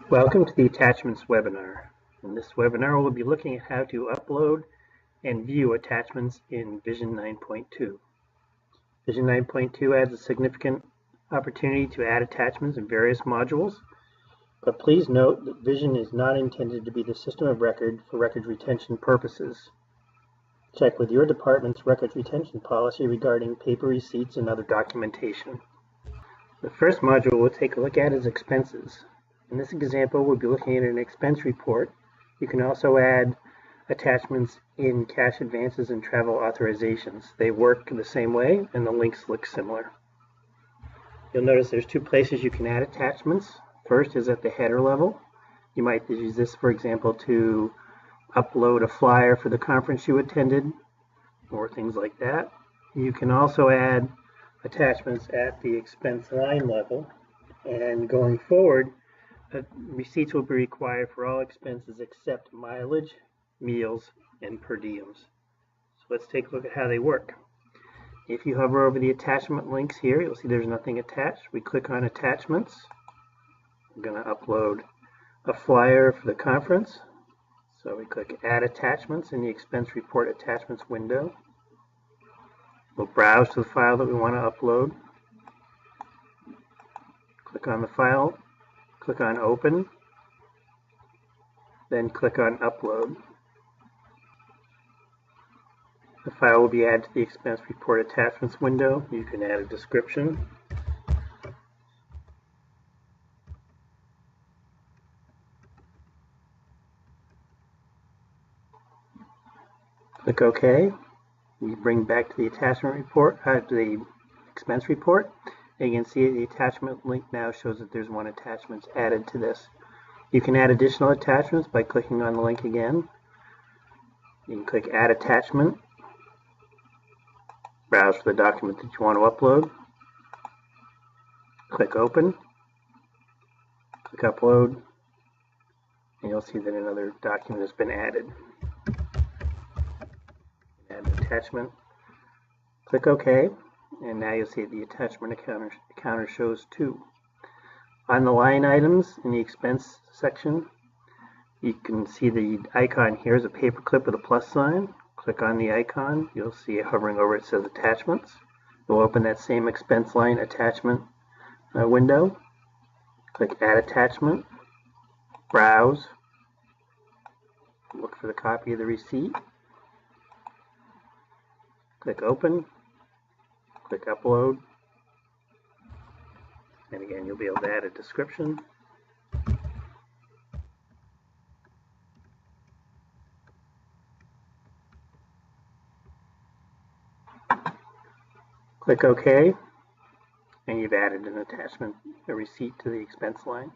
Welcome to the Attachments webinar. In this webinar, we'll be looking at how to upload and view attachments in Vision 9.2. Vision 9.2 adds a significant opportunity to add attachments in various modules, but please note that Vision is not intended to be the system of record for record retention purposes. Check with your department's record retention policy regarding paper receipts and other documentation. The first module we'll take a look at is expenses. In this example, we'll be looking at an expense report. You can also add attachments in cash advances and travel authorizations. They work the same way and the links look similar. You'll notice there's two places you can add attachments. First is at the header level. You might use this, for example, to upload a flyer for the conference you attended or things like that. You can also add attachments at the expense line level, and going forward, receipts will be required for all expenses except mileage, meals, and per diems. So let's take a look at how they work. If you hover over the attachment links here, you'll see there's nothing attached. We click on attachments. I'm going to upload a flyer for the conference. So we click add attachments in the expense report attachments window. We'll browse to the file that we want to upload. Click on the file. Click on Open, then click on Upload. The file will be added to the Expense Report Attachments window. You can add a description. Click OK. You bring back to the attachment report, to the expense report. And you can see the attachment link now shows that there's one attachment added to this. You can add additional attachments by clicking on the link again. You can click Add Attachment, browse for the document that you want to upload, click Open, click Upload, and you'll see that another document has been added. Add an attachment, click OK. And now you'll see the attachment counter shows 2. On the line items in the expense section, you can see the icon here is a paperclip with a plus sign. Click on the icon. You'll see it hovering over it says attachments. We'll open that same expense line attachment window. Click add attachment. Browse. Look for the copy of the receipt. Click open. Click Upload, and again you'll be able to add a description. Click OK, and you've added an attachment, a receipt to the expense line.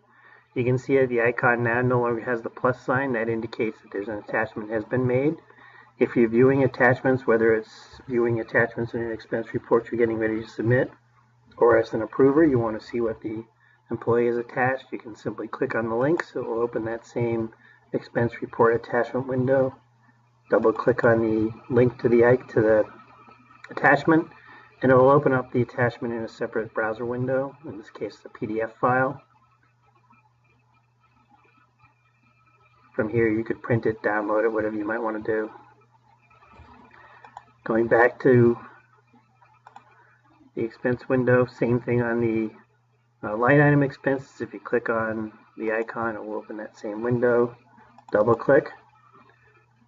You can see the icon now no longer has the plus sign. That indicates that there's an attachment has been made. If you're viewing attachments, whether it's viewing attachments in an expense report you're getting ready to submit, or as an approver, you want to see what the employee has attached, you can simply click on the links. It will open that same expense report attachment window. Double click on the link to the attachment, and it will open up the attachment in a separate browser window, in this case the PDF file. From here you could print it, download it, whatever you might want to do. Going back to the expense window, same thing on the line item expenses. If you click on the icon, it will open that same window. Double click,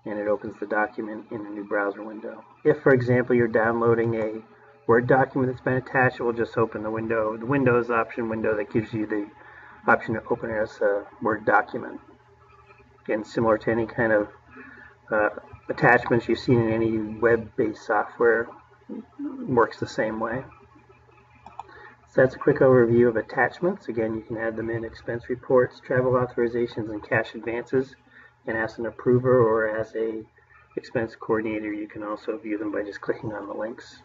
and it opens the document in a new browser window. If, for example, you're downloading a Word document that's been attached, it will just open the window, the Windows option window that gives you the option to open it as a Word document. Again, similar to any kind of attachments you've seen in any web-based software, works the same way. So that's a quick overview of attachments. Again, you can add them in expense reports, travel authorizations, and cash advances. And as an approver or as a expense coordinator, you can also view them by just clicking on the links.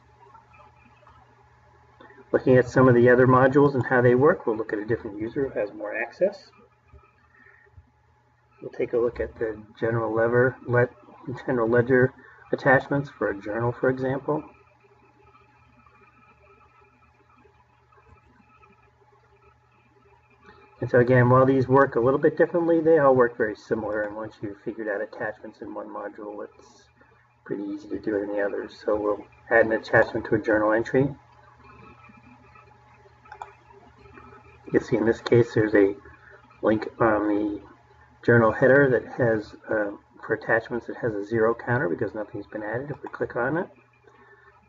Looking at some of the other modules and how they work, we'll look at a different user who has more access. We'll take a look at the general ledger attachments for a journal, for example. And so again, while these work a little bit differently, they all work very similar, and once you've figured out attachments in one module, it's pretty easy to do it in the others. So we'll add an attachment to a journal entry. You can see in this case there's a link on the journal header that has, for attachments, it has a 0 counter because nothing's been added. If we click on it,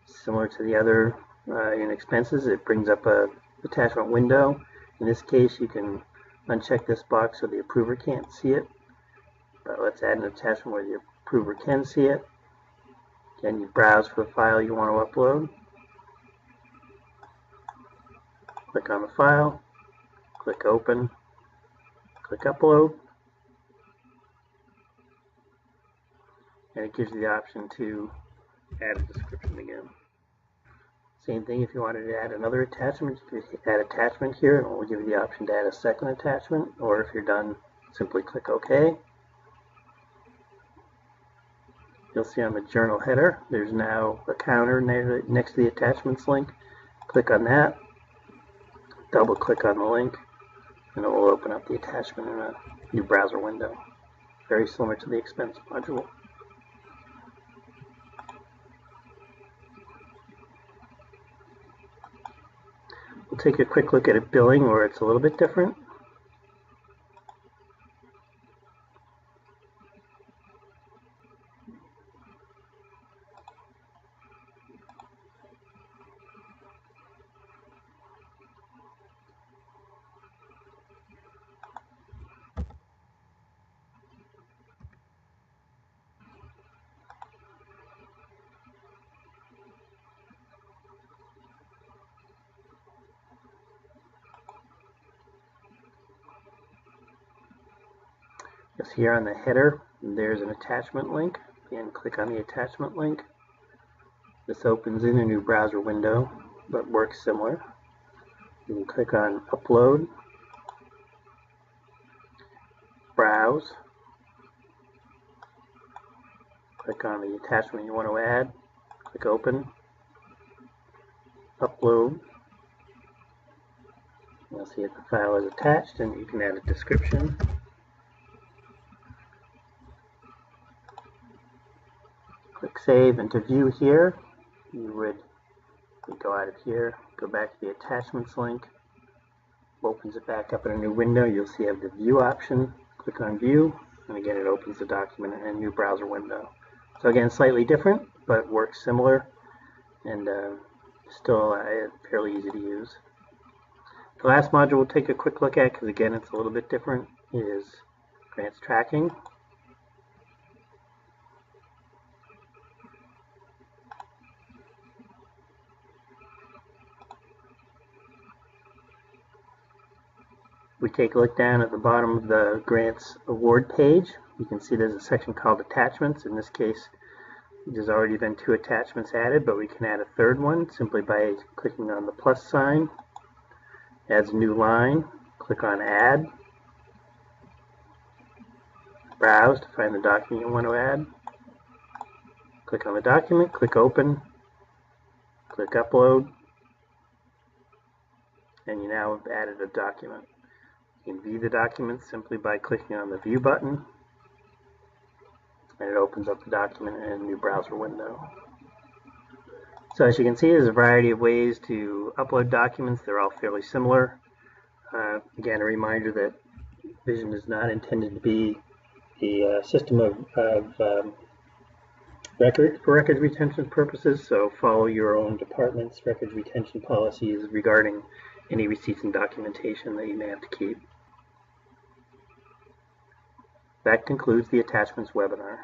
similar to the other in expenses, it brings up a attachment window. In this case, you can uncheck this box so the approver can't see it. But let's add an attachment where the approver can see it. Again, you browse for the file you want to upload. Click on the file, click open, click upload, and it gives you the option to add a description again. Same thing if you wanted to add another attachment, you could add attachment here, and it will give you the option to add a second attachment, or if you're done, simply click OK. You'll see on the journal header, there's now a counter next to the attachments link. Click on that, double click on the link, and it will open up the attachment in a new browser window. Very similar to the expense module. We'll take a quick look at a billing where it's a little bit different. You'll see here on the header, there's an attachment link. Again, click on the attachment link. This opens in a new browser window, but works similar. You can click on Upload, Browse, click on the attachment you want to add, click Open, Upload. You'll see if the file is attached, and you can add a description. Click Save, and to view here, you would go out of here, go back to the attachments link, opens it back up in a new window. You'll see you have the View option. Click on View, and again it opens the document in a new browser window. So again, slightly different, but works similar, and still fairly easy to use. The last module we'll take a quick look at, because again it's a little bit different, is grants tracking. We take a look down at the bottom of the grants award page. You can see there's a section called attachments. In this case, there's already been 2 attachments added, but we can add a third one simply by clicking on the plus sign. Adds a new line. Click on Add. Browse to find the document you want to add. Click on the document, click Open, click Upload, and you now have added a document. You can view the document simply by clicking on the View button, and it opens up the document in a new browser window. So as you can see, there's a variety of ways to upload documents. They're all fairly similar. Again, a reminder that Vision is not intended to be a system of record for records retention purposes, so follow your own department's records retention policies regarding any receipts and documentation that you may have to keep. That concludes the attachments webinar.